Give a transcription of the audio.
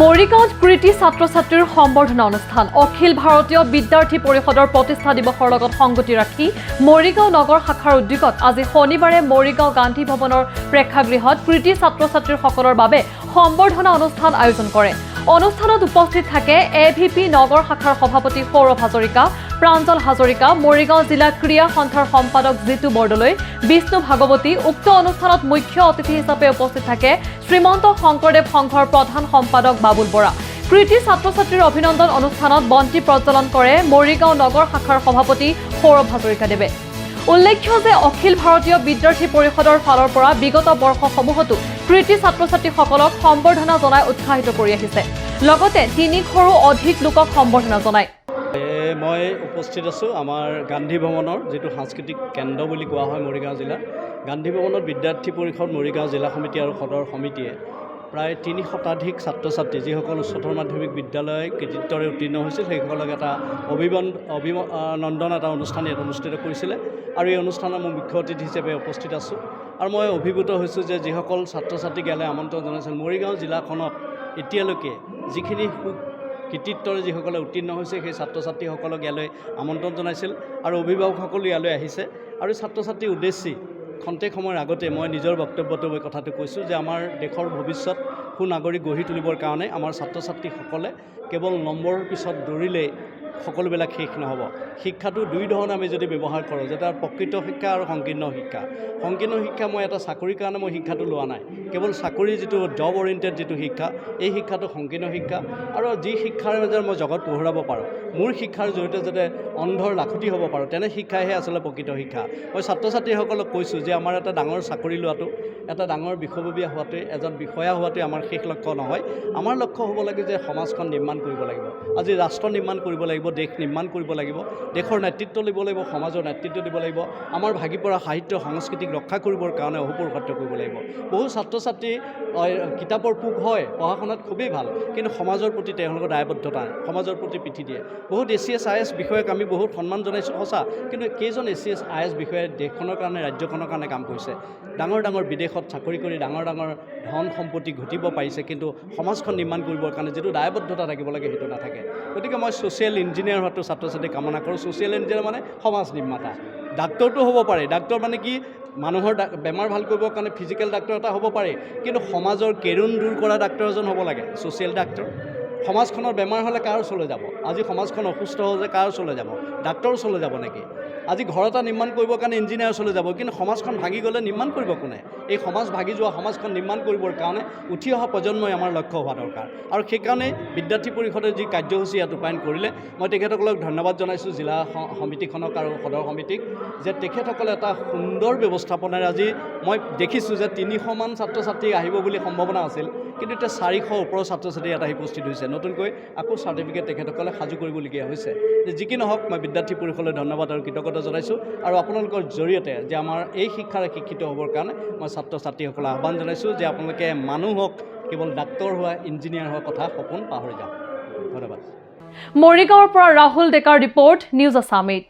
মৰিগাঁৱত কৃতি ছাত্ৰ-ছাত্ৰীৰ সম্বৰ্ধনা অনুষ্ঠান অখিল ভাৰতীয় বিদ্যাৰ্থী পৰিষদৰ প্ৰতিষ্ঠা দিৱসৰ লগত সংগতি ৰাখি মৰিগাঁও নগৰ শাখাৰ উদ্যোগত আজি শনিবাৰে মৰিগাঁও গান্ধী ভৱনৰ প্ৰেক্ষাগৃহত কৃতি ছাত্ৰ-ছাত্ৰীসকলৰ বাবে সম্বৰ্ধনা অনুষ্ঠান আয়োজন কৰে। অনুষ্ঠানত উপস্থিত থাকে এভিপি নগৰ শাখাৰ সভাপতি সৌৰভ হাজৰিকা, প্ৰাঞ্জল হাজৰিকা, মৰিগাঁও জিলা ক্ৰীড়া সন্থাৰ সম্পাদক জিতু বৰদলৈ, বিষ্ণু ভাগৱতী। উক্ত অনুষ্ঠানত মুখ্য অতিথি হিচাপে উপস্থিত থাকে শ্ৰীমন্ত শংকৰদেৱ সংঘৰ প্ৰধান সম্পাদক বাবুল বৰা। কৃতি ছাত্ৰ-ছাত্ৰীৰ অভিনন্দন অনুষ্ঠানত বন্তি প্ৰজ্বলন কৰে মৰিগাঁও নগৰ শাখাৰ সভাপতি সৌৰভ হাজৰিকাদেৱে। উল্লেখ্য যে অখিল ভাৰতীয় বিদ্যাৰ্থী পৰিষদৰ ফালৰ পৰা বিগত বৰ্ষসমূহতো কৃতি ছাত্ৰ-ছাত্ৰীসকলক সম্বৰ্ধনা জনাই উৎসাহিত কৰি আহিছে, লগতে ৩০০ৰো অধিক লোকক সম্বৰ্ধনা জনায়। মই উপস্থিত আছোঁ আমাৰ গান্ধী ভৱনৰ যিটো সাংস্কৃতিক কেন্দ্ৰ বুলি কোৱা হয় মৰিগাঁও জিলাৰ। গান্ধী ভৱনত বিদ্যাৰ্থী পৰিষদ মৰিগাঁও জিলা সমিতি আৰু সদৰ সমিতিয়ে প্ৰায় ৩০ শতাধিক ছাত্ৰ ছাত্ৰী যিসকল উচ্চতৰ মাধ্যমিক বিদ্যালয় কৃতিত্বৰে উত্তীৰ্ণ হৈছিল সেইসকলক এটা অভিনন্দন এটা অনুষ্ঠান ইয়াত অনুষ্ঠিত কৰিছিলে আৰু এই অনুষ্ঠানত মই মুখ্য অতিথি হিচাপে উপস্থিত আছোঁ। আৰু মই অভিভূত হৈছোঁ যে যিসকল ছাত্ৰ ছাত্ৰীক ইয়ালৈ আমন্ত্ৰণ জনাইছিল মৰিগাঁও জিলাখনত এতিয়ালৈকে যিখিনি কৃতিত্বৰে যিসকলে উত্তীৰ্ণ হৈছে সেই ছাত্ৰ ছাত্ৰীসকলক ইয়ালৈ আমন্ত্ৰণ জনাইছিল আৰু অভিভাৱকসকলো ইয়ালৈ আহিছে। আৰু ছাত্ৰ ছাত্ৰীৰ উদ্দেশ্যি খন্তেক সময়ৰ আগতে মই নিজৰ বক্তব্যটো মই কথাটো কৈছোঁ যে আমাৰ দেশৰ ভৱিষ্যত সুনাগৰিক গঢ়ি তুলিবৰ কাৰণে আমাৰ ছাত্ৰ ছাত্ৰীসকলে কেৱল নম্বৰৰ পিছত দৌৰিলেই সকলোবিলাক শেষ নহ'ব। শিক্ষাটো দুই ধৰণে আমি যদি ব্যৱহাৰ কৰোঁ, যে তাৰ প্ৰকৃত শিক্ষা আৰু সংকীৰ্ণ শিক্ষা। সংকীৰ্ণ শিক্ষা মই এটা চাকৰিৰ কাৰণে মই শিক্ষাটো লোৱা নাই, কেৱল চাকৰি যিটো জব অৰিয়েণ্টেড যিটো শিক্ষা, এই শিক্ষাটো সংকীৰ্ণ শিক্ষা। আৰু যি শিক্ষাৰ মাজেৰে মই জগত পঢ়াব পাৰোঁ, মোৰ শিক্ষাৰ জৰিয়তে যাতে অন্ধৰ লাখুটি হ'ব পাৰোঁ, তেনে শিক্ষাইহে আচলতে প্ৰকৃত শিক্ষা। মই ছাত্ৰ ছাত্ৰীসকলক কৈছোঁ যে আমাৰ এটা ডাঙৰ চাকৰি লোৱাটো, এটা ডাঙৰ বিষয়ববীয়া হোৱাটোৱে, এজন বিষয়া হোৱাটোৱে আমাৰ শেষ লক্ষ্য নহয়। আমাৰ লক্ষ্য হ'ব লাগে যে সমাজখন নিৰ্মাণ কৰিব লাগিব, আজি ৰাষ্ট্ৰ নিৰ্মাণ কৰিব লাগিব, দেশ নিৰ্মাণ কৰিব লাগিব, দেশৰ নেতৃত্ব ল'ব লাগিব, সমাজৰ নেতৃত্ব দিব লাগিব, আমাৰ ভাগি পৰা সাহিত্য সংস্কৃতিক ৰক্ষা কৰিবৰ কাৰণে অহোপুৰুষাৰ্থ কৰিব লাগিব। বহু ছাত্ৰ ছাত্ৰী কিতাপৰ পোক হয়, পঢ়া শুনাত খুবেই ভাল, কিন্তু সমাজৰ প্ৰতি তেওঁলোকৰ দায়বদ্ধতা, সমাজৰ প্ৰতি পিঠি দিয়ে। বহুত ACS IAS বিষয়াক আমি বহুত সন্মান জনাইছোঁ সঁচা, কিন্তু কেইজন ACS IAS বিষয়াই দেশখনৰ কাৰণে, ৰাজ্যখনৰ কাৰণে কাম কৰিছে? ডাঙৰ ডাঙৰ বিদেশত চাকৰি কৰি ডাঙৰ ডাঙৰ ধন সম্পত্তি ঘটিব পাৰিছে, কিন্তু সমাজখন নিৰ্মাণ কৰিবৰ কাৰণে যিটো দায়বদ্ধতা থাকিব লাগে সেইটো নাথাকে। গতিকে মই ছ'চিয়েল ইঞ্জিনিয়াৰ হোৱাটো ছাত্ৰ ছাত্ৰীক কামনা কৰোঁ। ছ'চিয়েল ইঞ্জিনিয়াৰ মানে সমাজ নিৰ্মাতা। ডাক্তৰটো হ'ব পাৰে, ডাক্তৰ মানে কি মানুহৰ বেমাৰ ভাল কৰিবৰ কাৰণে ফিজিকেল ডাক্তৰ এটা হ'ব পাৰে, কিন্তু সমাজৰ কেৰুণ দূৰ কৰা ডাক্তৰ এজন হ'ব লাগে, ছ'চিয়েল ডাক্তৰ। সমাজখনৰ বেমাৰ হ'লে কাৰ ওচৰলৈ যাব? আজি সমাজখন অসুস্থ হ'লে কাৰ ওচৰলৈ যাব? ডাক্তৰৰ ওচৰলৈ যাব নেকি? আজি ঘৰ এটা নিৰ্মাণ কৰিবৰ কাৰণে ইঞ্জিনিয়াৰ ওচৰলৈ যাব, কিন্তু সমাজখন ভাগি গ'লে নিৰ্মাণ কৰিব কোনে? এই সমাজ ভাগি যোৱা সমাজখন নিৰ্মাণ কৰিবৰ কাৰণে উঠি অহা প্ৰজন্মই আমাৰ লক্ষ্য হোৱা দৰকাৰ। আৰু সেইকাৰণে বিদ্যাৰ্থী পৰিষদে যি কাৰ্যসূচী ইয়াত ৰূপায়ণ কৰিলে, মই তেখেতসকলক ধন্যবাদ জনাইছোঁ, জিলা সমিতিখনক আৰু সদৰ সমিতিক, যে তেখেতসকলে এটা সুন্দৰ ব্যৱস্থাপনাৰে আজি মই দেখিছোঁ যে ৩০০মান ছাত্ৰ ছাত্ৰী আহিব বুলি সম্ভাৱনা আছিল, কিন্তু এতিয়া ৪০০ ওপৰৰ ছাত্ৰ ছাত্ৰী ইয়াত আহি উপস্থিত হৈছে। নতুনকৈ আকৌ চাৰ্টিফিকেট তেখেতসকলে সাজু কৰিবলগীয়া হৈছে। যি কি নহওক, মই বিদ্যাৰ্থী পৰিষদলৈ ধন্যবাদ আৰু কৃতজ্ঞতা জনাইছোঁ। আৰু আপোনালোকৰ জৰিয়তে যে আমাৰ এই শিক্ষাৰে শিক্ষিত হ'বৰ কাৰণে মই ছাত্ৰ ছাত্ৰীসকলক আহ্বান জনাইছোঁ যে আপোনালোকে মানুহ হওক, কেৱল ডাক্তৰ হোৱা, ইঞ্জিনিয়াৰ হোৱা কথা সপোন পাহৰি যাওক। ধন্যবাদ। মৰিগাঁৱৰ পৰা ৰাহুল ডেকাৰ ৰিপৰ্ট, নিউজ আছামিজ।